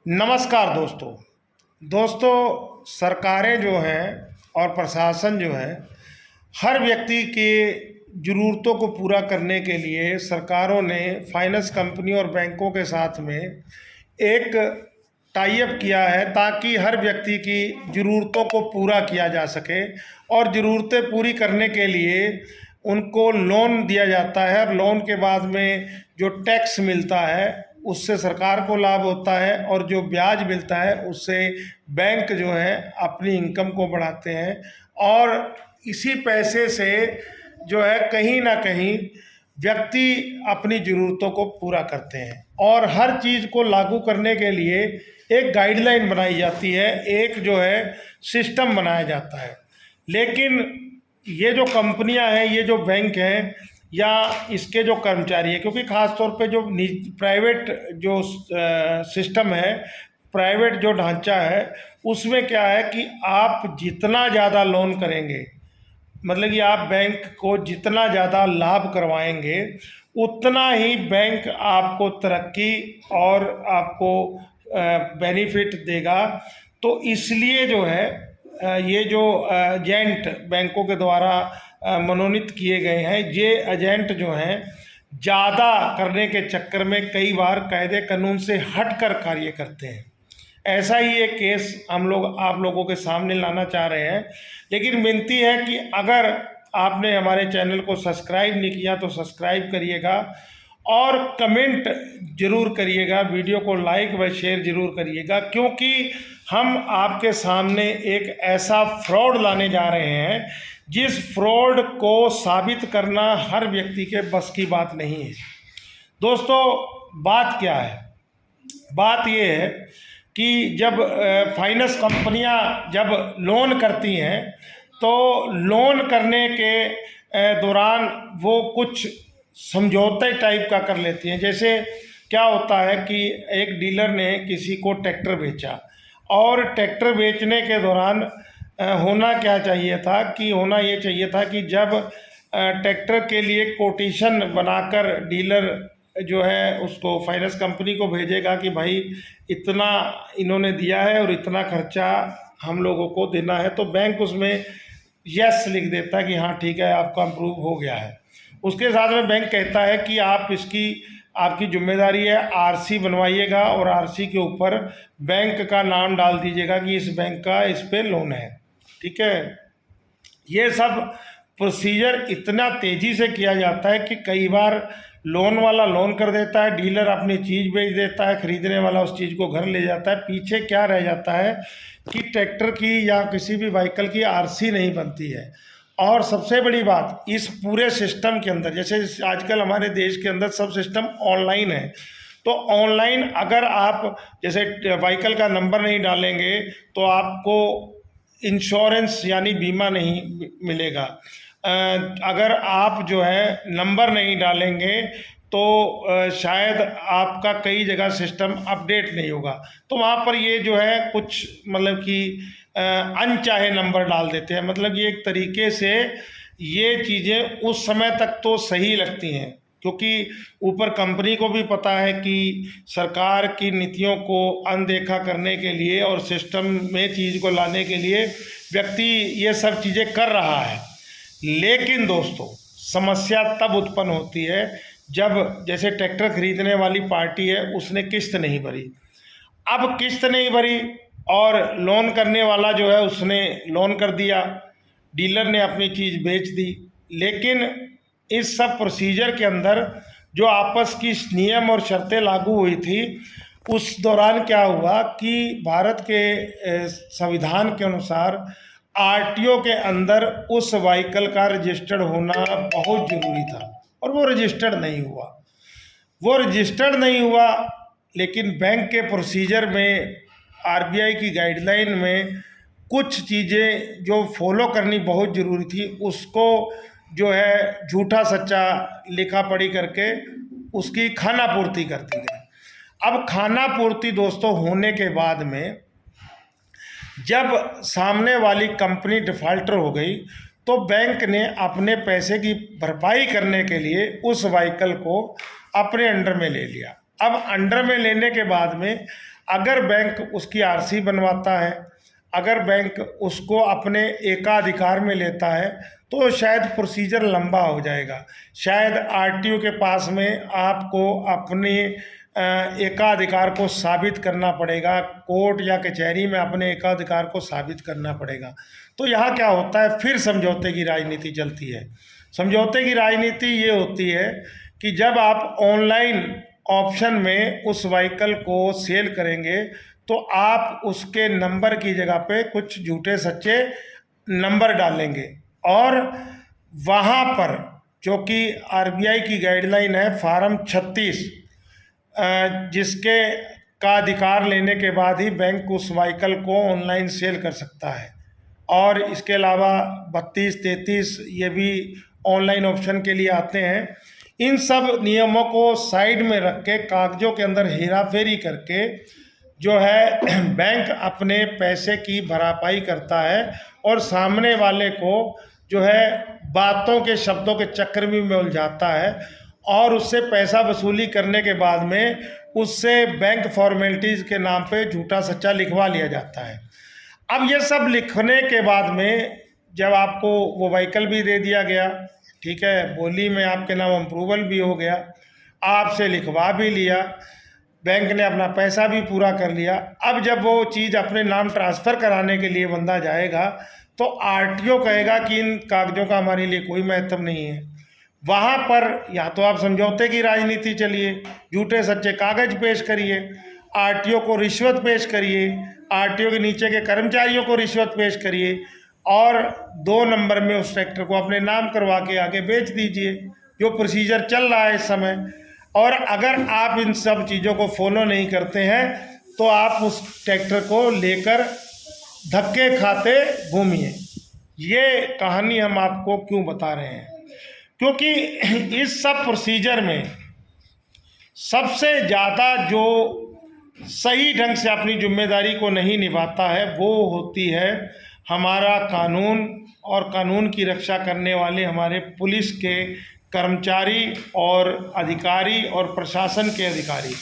नमस्कार दोस्तों सरकारें जो हैं और प्रशासन जो है हर व्यक्ति के ज़रूरतों को पूरा करने के लिए सरकारों ने फाइनेंस कंपनी और बैंकों के साथ में एक टाई अप किया है ताकि हर व्यक्ति की ज़रूरतों को पूरा किया जा सके। और ज़रूरतें पूरी करने के लिए उनको लोन दिया जाता है और लोन के बाद में जो टैक्स मिलता है उससे सरकार को लाभ होता है और जो ब्याज मिलता है उससे बैंक जो है अपनी इनकम को बढ़ाते हैं और इसी पैसे से जो है कहीं ना कहीं व्यक्ति अपनी ज़रूरतों को पूरा करते हैं। और हर चीज़ को लागू करने के लिए एक गाइडलाइन बनाई जाती है, एक जो है सिस्टम बनाया जाता है। लेकिन ये जो कंपनियां हैं, ये जो बैंक हैं या इसके जो कर्मचारी हैं, क्योंकि ख़ास तौर पे जो प्राइवेट जो सिस्टम है, प्राइवेट जो ढांचा है, उसमें क्या है कि आप जितना ज़्यादा लोन करेंगे, मतलब कि आप बैंक को जितना ज़्यादा लाभ करवाएंगे उतना ही बैंक आपको तरक्की और आपको बेनिफिट देगा। तो इसलिए जो है ये जो एजेंट बैंकों के द्वारा मनोनीत किए गए हैं, ये एजेंट जो हैं ज़्यादा करने के चक्कर में कई बार कायदे कानून से हटकर कार्य करते हैं। ऐसा ही एक केस हम लोग आप लोगों के सामने लाना चाह रहे हैं। लेकिन विनती है कि अगर आपने हमारे चैनल को सब्सक्राइब नहीं किया तो सब्सक्राइब करिएगा और कमेंट ज़रूर करिएगा, वीडियो को लाइक व शेयर ज़रूर करिएगा, क्योंकि हम आपके सामने एक ऐसा फ्रॉड लाने जा रहे हैं जिस फ्रॉड को साबित करना हर व्यक्ति के बस की बात नहीं है। दोस्तों बात क्या है? बात ये है कि जब फाइनेंस कंपनियां जब लोन करती हैं तो लोन करने के दौरान वो कुछ समझौते टाइप का कर लेती हैं। जैसे क्या होता है कि एक डीलर ने किसी को ट्रैक्टर बेचा और ट्रैक्टर बेचने के दौरान होना क्या चाहिए था कि होना ये चाहिए था कि जब ट्रैक्टर के लिए कोटेशन बनाकर डीलर जो है उसको फाइनेंस कंपनी को भेजेगा कि भाई इतना इन्होंने दिया है और इतना खर्चा हम लोगों को देना है, तो बैंक उसमें यस लिख देता है कि हाँ ठीक है आपका अप्रूव हो गया है। उसके साथ में बैंक कहता है कि आप इसकी आपकी जिम्मेदारी है आरसी बनवाइएगा और आरसी के ऊपर बैंक का नाम डाल दीजिएगा कि इस बैंक का इस पे लोन है। ठीक है, ये सब प्रोसीजर इतना तेज़ी से किया जाता है कि कई बार लोन वाला लोन कर देता है, डीलर अपनी चीज़ बेच देता है, ख़रीदने वाला उस चीज़ को घर ले जाता है। पीछे क्या रह जाता है कि ट्रैक्टर की या किसी भी व्हीकल की आरसी नहीं बनती है। और सबसे बड़ी बात, इस पूरे सिस्टम के अंदर जैसे आजकल हमारे देश के अंदर सब सिस्टम ऑनलाइन है, तो ऑनलाइन अगर आप जैसे व्हीकल का नंबर नहीं डालेंगे तो आपको इंश्योरेंस यानी बीमा नहीं मिलेगा। अगर आप जो है नंबर नहीं डालेंगे तो शायद आपका कई जगह सिस्टम अपडेट नहीं होगा। तो वहाँ पर ये जो है कुछ मतलब कि अनचाहे नंबर डाल देते हैं। मतलब ये एक तरीके से ये चीज़ें उस समय तक तो सही लगती हैं, क्योंकि ऊपर कंपनी को भी पता है कि सरकार की नीतियों को अनदेखा करने के लिए और सिस्टम में चीज़ को लाने के लिए व्यक्ति ये सब चीज़ें कर रहा है। लेकिन दोस्तों समस्या तब उत्पन्न होती है जब जैसे ट्रैक्टर खरीदने वाली पार्टी है उसने किस्त नहीं भरी। अब किस्त नहीं भरी और लोन करने वाला जो है उसने लोन कर दिया, डीलर ने अपनी चीज़ बेच दी। लेकिन इस सब प्रोसीजर के अंदर जो आपस की नियम और शर्तें लागू हुई थी उस दौरान क्या हुआ कि भारत के संविधान के अनुसार आरटीओ के अंदर उस व्हीकल का रजिस्टर्ड होना बहुत ज़रूरी था और वो रजिस्टर्ड नहीं हुआ। लेकिन बैंक के प्रोसीजर में आरबीआई की गाइडलाइन में कुछ चीज़ें जो फॉलो करनी बहुत ज़रूरी थी उसको जो है झूठा सच्चा लिखा पढ़ी करके उसकी खाना पूर्ति कर दी गई। अब खाना पूर्ति दोस्तों होने के बाद में जब सामने वाली कंपनी डिफ़ॉल्टर हो गई तो बैंक ने अपने पैसे की भरपाई करने के लिए उस व्हीकल को अपने अंडर में ले लिया। अब अंडर में लेने के बाद में अगर बैंक उसकी आरसी बनवाता है, अगर बैंक उसको अपने एकाधिकार में लेता है, तो शायद प्रोसीजर लंबा हो जाएगा। शायद आरटीओ के पास में आपको अपने एकाधिकार को साबित करना पड़ेगा, कोर्ट या कचहरी में अपने एकाधिकार को साबित करना पड़ेगा। तो यहाँ क्या होता है, फिर समझौते की राजनीति चलती है। समझौते की राजनीति ये होती है कि जब आप ऑनलाइन ऑप्शन में उस व्हीकल को सेल करेंगे तो आप उसके नंबर की जगह पे कुछ झूठे सच्चे नंबर डालेंगे, और वहाँ पर जो कि आरबीआई की गाइडलाइन है फार्म 36, जिसके का अधिकार लेने के बाद ही बैंक उस व्हीकल को ऑनलाइन सेल कर सकता है। और इसके अलावा 32, 33 ये भी ऑनलाइन ऑप्शन के लिए आते हैं। इन सब नियमों को साइड में रख के कागजों के अंदर हेरा फेरी करके जो है बैंक अपने पैसे की भरपाई करता है, और सामने वाले को जो है बातों के शब्दों के चक्कर में उलझाता है, और उससे पैसा वसूली करने के बाद में उससे बैंक फॉर्मेलिटीज़ के नाम पे झूठा सच्चा लिखवा लिया जाता है। अब ये सब लिखने के बाद में जब आपको वो व्हीकल भी दे दिया गया, ठीक है, बोली में आपके नाम अप्रूवल भी हो गया, आपसे लिखवा भी लिया, बैंक ने अपना पैसा भी पूरा कर लिया। अब जब वो चीज़ अपने नाम ट्रांसफ़र कराने के लिए बंदा जाएगा तो आरटीओ कहेगा कि इन कागज़ों का हमारे लिए कोई महत्व नहीं है। वहाँ पर या तो आप समझौते की राजनीति चलिए, झूठे सच्चे कागज़ पेश करिए, आरटीओ को रिश्वत पेश करिए, आरटीओ के नीचे के कर्मचारियों को रिश्वत पेश करिए, और 2 नंबर में उस ट्रैक्टर को अपने नाम करवा के आगे बेच दीजिए, जो प्रोसीजर चल रहा है इस समय। और अगर आप इन सब चीज़ों को फॉलो नहीं करते हैं तो आप उस ट्रैक्टर को लेकर धक्के खाते घूमिए। ये कहानी हम आपको क्यों बता रहे हैं, क्योंकि इस सब प्रोसीजर में सबसे ज़्यादा जो सही ढंग से अपनी जिम्मेदारी को नहीं निभाता है वो होती है हमारा कानून, और कानून की रक्षा करने वाले हमारे पुलिस के कर्मचारी और अधिकारी और प्रशासन के अधिकारी,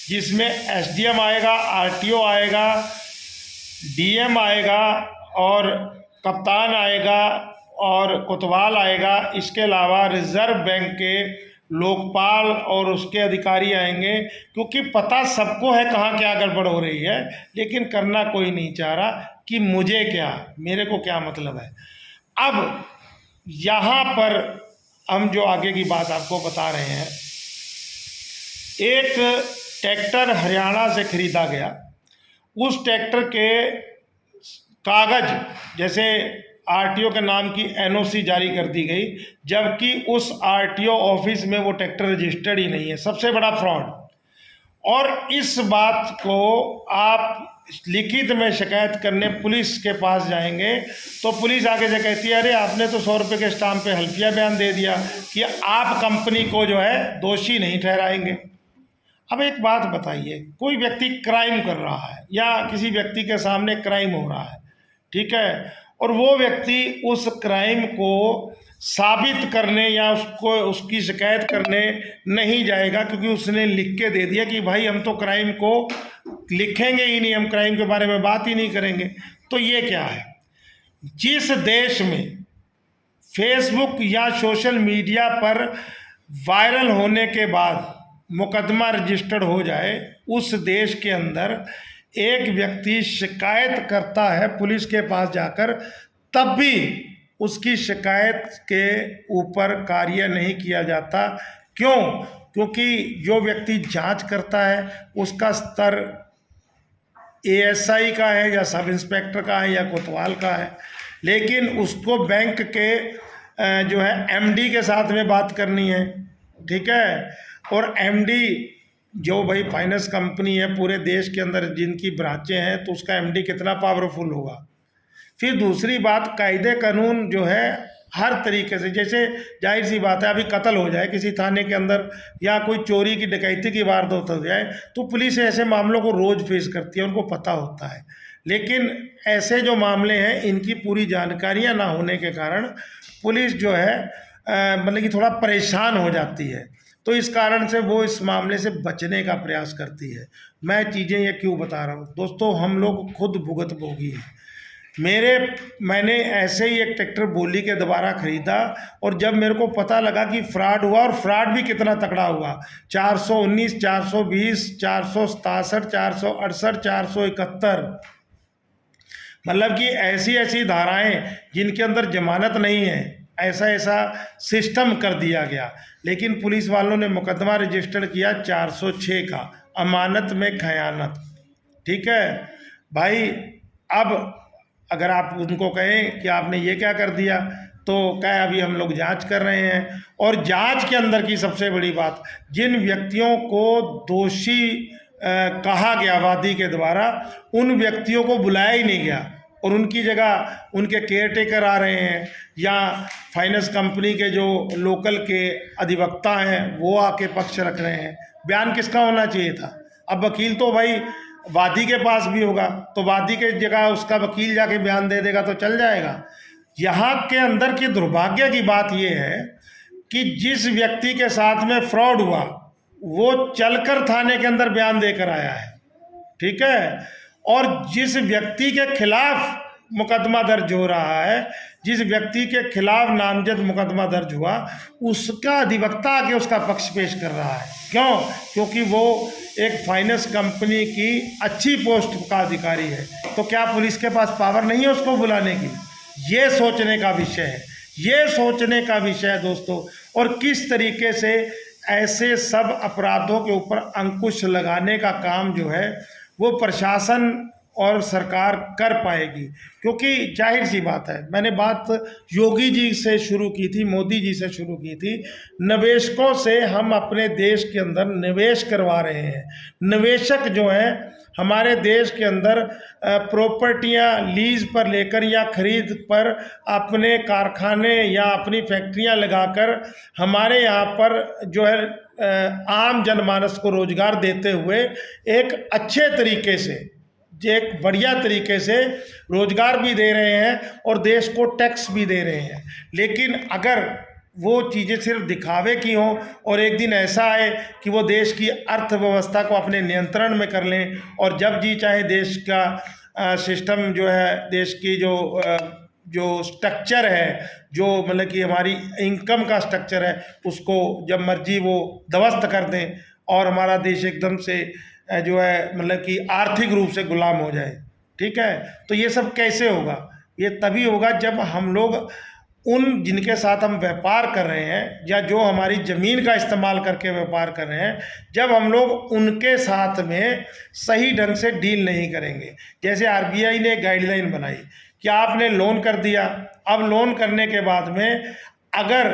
जिसमें एसडीएम आएगा, आरटीओ आएगा, डीएम आएगा, और कप्तान आएगा, और कोतवाल आएगा। इसके अलावा रिजर्व बैंक के लोकपाल और उसके अधिकारी आएंगे, क्योंकि पता सबको है कहाँ क्या गड़बड़ हो रही है, लेकिन करना कोई नहीं चाह रहा कि मुझे क्या, मेरे को क्या मतलब है। अब यहाँ पर हम जो आगे की बात आपको बता रहे हैं, एक ट्रैक्टर हरियाणा से खरीदा गया, उस ट्रैक्टर के कागज जैसे आरटीओ के नाम की एनओसी जारी कर दी गई, जबकि उस आरटीओ ऑफिस में वो ट्रैक्टर रजिस्टर्ड ही नहीं है। सबसे बड़ा फ्रॉड। और इस बात को आप लिखित में शिकायत करने पुलिस के पास जाएंगे तो पुलिस आगे से कहती है अरे आपने तो 100 रुपये के स्टाम्प पे हल्फिया बयान दे दिया कि आप कंपनी को जो है दोषी नहीं ठहराएंगे। अब एक बात बताइए, कोई व्यक्ति क्राइम कर रहा है या किसी व्यक्ति के सामने क्राइम हो रहा है, ठीक है, और वो व्यक्ति उस क्राइम को साबित करने या उसको उसकी शिकायत करने नहीं जाएगा, क्योंकि उसने लिख के दे दिया कि भाई हम तो क्राइम को लिखेंगे ही नहीं, हम क्राइम के बारे में बात ही नहीं करेंगे। तो ये क्या है, जिस देश में फेसबुक या सोशल मीडिया पर वायरल होने के बाद मुकदमा रजिस्टर्ड हो जाए, उस देश के अंदर एक व्यक्ति शिकायत करता है पुलिस के पास जाकर, तब भी उसकी शिकायत के ऊपर कार्य नहीं किया जाता। क्यों? क्योंकि जो व्यक्ति जांच करता है उसका स्तर एएसआई का है या सब इंस्पेक्टर का है या कोतवाल का है, लेकिन उसको बैंक के जो है एमडी के साथ में बात करनी है, ठीक है। और एमडी जो भाई फाइनेंस कंपनी है पूरे देश के अंदर जिनकी ब्रांचें हैं, तो उसका एमडी कितना पावरफुल होगा। फिर दूसरी बात, कायदे कानून जो है हर तरीके से, जैसे जाहिर सी बात है अभी कत्ल हो जाए किसी थाने के अंदर या कोई चोरी की डकैती की वारदात हो जाए तो पुलिस ऐसे मामलों को रोज़ फेस करती है, उनको पता होता है। लेकिन ऐसे जो मामले हैं इनकी पूरी जानकारियां ना होने के कारण पुलिस जो है मतलब कि थोड़ा परेशान हो जाती है। तो इस कारण से वो इस मामले से बचने का प्रयास करती है। मैं चीज़ें ये क्यों बता रहा हूँ दोस्तों, हम लोग खुद भुगतभोगी हैं। मैंने ऐसे ही एक ट्रैक्टर बोली के दोबारा खरीदा, और जब मेरे को पता लगा कि फ्रॉड हुआ, और फ्रॉड भी कितना तगड़ा हुआ, 419, 420, 467, 468, 471, मतलब कि ऐसी ऐसी धाराएं जिनके अंदर जमानत नहीं है, ऐसा ऐसा सिस्टम कर दिया गया। लेकिन पुलिस वालों ने मुकदमा रजिस्टर किया 406 का, अमानत में खयानत। ठीक है भाई, अब अगर आप उनको कहें कि आपने ये क्या कर दिया, तो कहे अभी हम लोग जांच कर रहे हैं। और जांच के अंदर की सबसे बड़ी बात, जिन व्यक्तियों को दोषी कहा गया वादी के द्वारा, उन व्यक्तियों को बुलाया ही नहीं गया, और उनकी जगह उनके केयर टेकर आ रहे हैं, या फाइनेंस कंपनी के जो लोकल के अधिवक्ता हैं वो आके पक्ष रख रहे हैं। बयान किसका होना चाहिए था? अब वकील तो भाई वादी के पास भी होगा, तो वादी के जगह उसका वकील जाके बयान दे देगा तो चल जाएगा। यहाँ के अंदर की दुर्भाग्य की बात यह है कि जिस व्यक्ति के साथ में फ्रॉड हुआ वो चलकर थाने के अंदर बयान देकर आया है, ठीक है, और जिस व्यक्ति के खिलाफ मुकदमा दर्ज हो रहा है, जिस व्यक्ति के खिलाफ नामजद मुकदमा दर्ज हुआ, उसका अधिवक्ता आके उसका पक्ष पेश कर रहा है। क्यों? क्योंकि वो एक फाइनेंस कंपनी की अच्छी पोस्ट का अधिकारी है। तो क्या पुलिस के पास पावर नहीं है उसको बुलाने की? ये सोचने का विषय है, ये सोचने का विषय है दोस्तों। और किस तरीके से ऐसे सब अपराधों के ऊपर अंकुश लगाने का काम जो है वो प्रशासन और सरकार कर पाएगी। क्योंकि जाहिर सी बात है, मैंने बात योगी जी से शुरू की थी, मोदी जी से शुरू की थी, निवेशकों से हम अपने देश के अंदर निवेश करवा रहे हैं। निवेशक जो हैं हमारे देश के अंदर प्रॉपर्टियां लीज पर लेकर या खरीद पर अपने कारखाने या अपनी फैक्ट्रियां लगाकर हमारे यहाँ पर जो है आम जनमानस को रोजगार देते हुए एक अच्छे तरीके से, एक बढ़िया तरीके से रोजगार भी दे रहे हैं और देश को टैक्स भी दे रहे हैं। लेकिन अगर वो चीज़ें सिर्फ दिखावे की हों और एक दिन ऐसा आए कि वो देश की अर्थव्यवस्था को अपने नियंत्रण में कर लें, और जब जी चाहे देश का सिस्टम जो है, देश की जो स्ट्रक्चर है, जो मतलब कि हमारी इनकम का स्ट्रक्चर है, उसको जब मर्जी वो ध्वस्त कर दें और हमारा देश एकदम से जो है मतलब कि आर्थिक रूप से गुलाम हो जाए। ठीक है, तो ये सब कैसे होगा? ये तभी होगा जब हम लोग उन जिनके साथ हम व्यापार कर रहे हैं या जो हमारी ज़मीन का इस्तेमाल करके व्यापार कर रहे हैं, जब हम लोग उनके साथ में सही ढंग से डील नहीं करेंगे। जैसे आरबीआई ने गाइडलाइन बनाई कि आपने लोन कर दिया, अब लोन करने के बाद में अगर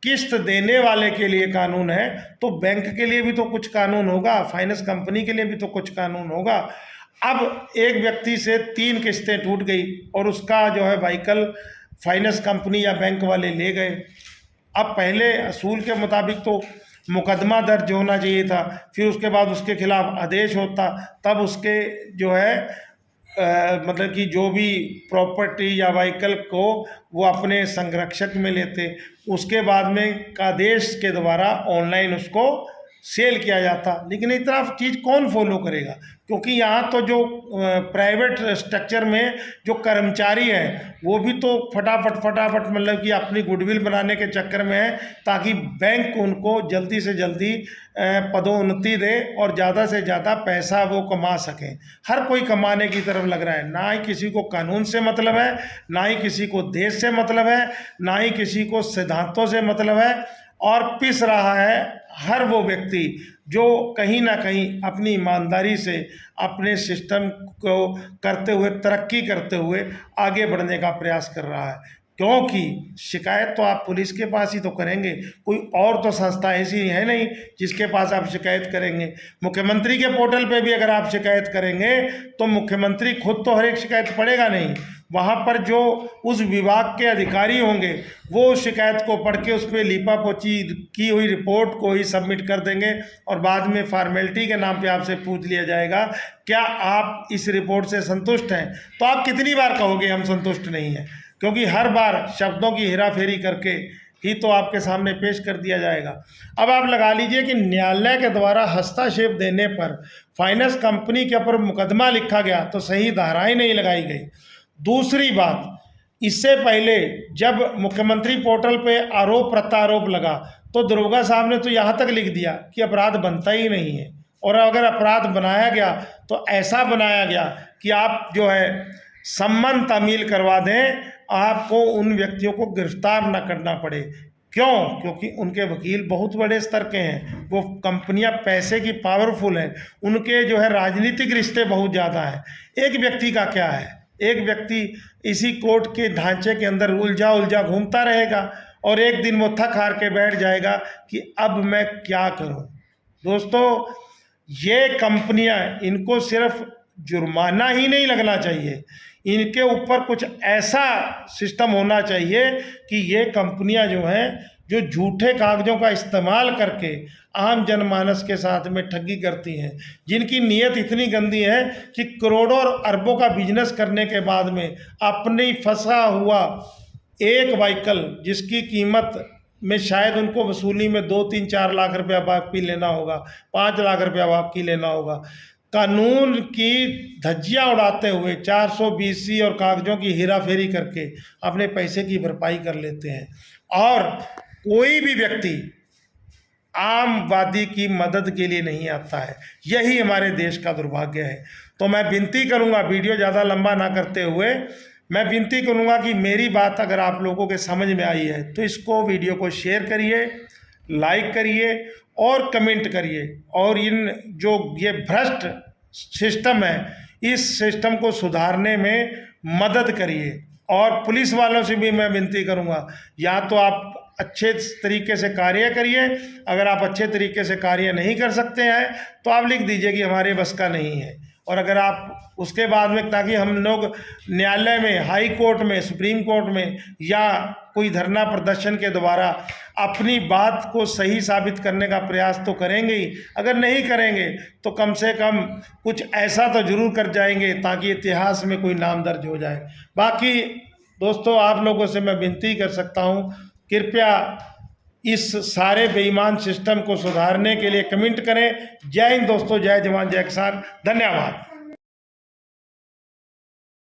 किस्त देने वाले के लिए कानून है तो बैंक के लिए भी तो कुछ कानून होगा, फाइनेंस कंपनी के लिए भी तो कुछ कानून होगा। अब एक व्यक्ति से 3 किस्तें टूट गई और उसका जो है व्हीकल फाइनेंस कंपनी या बैंक वाले ले गए। अब पहले असूल के मुताबिक तो मुकदमा दर्ज होना चाहिए था, फिर उसके बाद उसके खिलाफ आदेश होता, तब उसके जो है मतलब कि जो भी प्रॉपर्टी या व्हीकल को वो अपने संरक्षक में लेते, उसके बाद में आदेश के द्वारा ऑनलाइन उसको सेल किया जाता। लेकिन इतना चीज़ कौन फॉलो करेगा? क्योंकि यहाँ तो जो प्राइवेट स्ट्रक्चर में जो कर्मचारी हैं वो भी तो फटाफट मतलब कि अपनी गुडविल बनाने के चक्कर में है, ताकि बैंक उनको जल्दी से जल्दी पदोन्नति दे और ज़्यादा से ज़्यादा पैसा वो कमा सकें। हर कोई कमाने की तरफ लग रहा है, ना ही किसी को कानून से मतलब है, ना ही किसी को देश से मतलब है, ना ही किसी को सिद्धांतों से मतलब है, और पिस रहा है हर वो व्यक्ति जो कहीं ना कहीं अपनी ईमानदारी से अपने सिस्टम को करते हुए, तरक्की करते हुए आगे बढ़ने का प्रयास कर रहा है। क्योंकि शिकायत तो आप पुलिस के पास ही तो करेंगे, कोई और तो संस्था ऐसी है नहीं जिसके पास आप शिकायत करेंगे। मुख्यमंत्री के पोर्टल पे भी अगर आप शिकायत करेंगे तो मुख्यमंत्री खुद तो हर एक शिकायत पढ़ेगा नहीं, वहाँ पर जो उस विभाग के अधिकारी होंगे वो उस शिकायत को पढ़ के उस पर लीपापोची की हुई रिपोर्ट को ही सबमिट कर देंगे, और बाद में फॉर्मेलिटी के नाम पे आपसे पूछ लिया जाएगा क्या आप इस रिपोर्ट से संतुष्ट हैं। तो आप कितनी बार कहोगे हम संतुष्ट नहीं हैं? क्योंकि हर बार शब्दों की हेराफेरी करके ही तो आपके सामने पेश कर दिया जाएगा। अब आप लगा लीजिए कि न्यायालय के द्वारा हस्तक्षेप देने पर फाइनेंस कंपनी के ऊपर मुकदमा लिखा गया तो सही धाराएं नहीं लगाई गई। दूसरी बात, इससे पहले जब मुख्यमंत्री पोर्टल पे आरोप प्रत्यारोप लगा तो दरोगा साहब ने तो यहाँ तक लिख दिया कि अपराध बनता ही नहीं है, और अगर अपराध बनाया गया तो ऐसा बनाया गया कि आप जो है सम्मन तामील करवा दें, आपको उन व्यक्तियों को गिरफ्तार न करना पड़े। क्यों? क्योंकि उनके वकील बहुत बड़े स्तर के हैं, वो कंपनियां पैसे की पावरफुल हैं, उनके जो है राजनीतिक रिश्ते बहुत ज़्यादा हैं। एक व्यक्ति का क्या है, एक व्यक्ति इसी कोर्ट के ढांचे के अंदर उलझा उलझा घूमता रहेगा और एक दिन वो थक हार के बैठ जाएगा कि अब मैं क्या करूं। दोस्तों, ये कंपनियां, इनको सिर्फ जुर्माना ही नहीं लगना चाहिए, इनके ऊपर कुछ ऐसा सिस्टम होना चाहिए कि ये कंपनियां जो हैं, जो झूठे कागज़ों का इस्तेमाल करके आम जनमानस के साथ में ठगी करती हैं, जिनकी नीयत इतनी गंदी है कि करोड़ों और अरबों का बिजनेस करने के बाद में अपनी फंसा हुआ एक व्हीकल जिसकी कीमत में शायद उनको वसूली में 2-3-4 लाख रुपया बाकी लेना होगा, 5 लाख रुपया बाकी लेना होगा, कानून की धज्जियां उड़ाते हुए 420 और कागज़ों की हेरा फेरी करके अपने पैसे की भरपाई कर लेते हैं। और कोई भी व्यक्ति आमवादी की मदद के लिए नहीं आता है। यही हमारे देश का दुर्भाग्य है। तो मैं विनती करूंगा, वीडियो ज़्यादा लंबा ना करते हुए, मैं विनती करूंगा कि मेरी बात अगर आप लोगों के समझ में आई है तो इसको वीडियो को शेयर करिए, लाइक करिए और कमेंट करिए, और इन जो ये भ्रष्ट सिस्टम है, इस सिस्टम को सुधारने में मदद करिए। और पुलिस वालों से भी मैं विनती करूंगा, या तो आप अच्छे तरीके से कार्य करिए, अगर आप अच्छे तरीके से कार्य नहीं कर सकते हैं तो आप लिख दीजिए कि हमारे बस का नहीं है। और अगर आप उसके बाद में, ताकि हम लोग न्यायालय में, हाई कोर्ट में, सुप्रीम कोर्ट में या कोई धरना प्रदर्शन के द्वारा अपनी बात को सही साबित करने का प्रयास तो करेंगे ही, अगर नहीं करेंगे तो कम से कम कुछ ऐसा तो जरूर कर जाएंगे ताकि इतिहास में कोई नाम दर्ज हो जाए। बाकी दोस्तों, आप लोगों से मैं विनती कर सकता हूँ, कृपया इस सारे बेईमान सिस्टम को सुधारने के लिए कमेंट करें। जय हिंद दोस्तों, जय जवान जय किसान, धन्यवाद।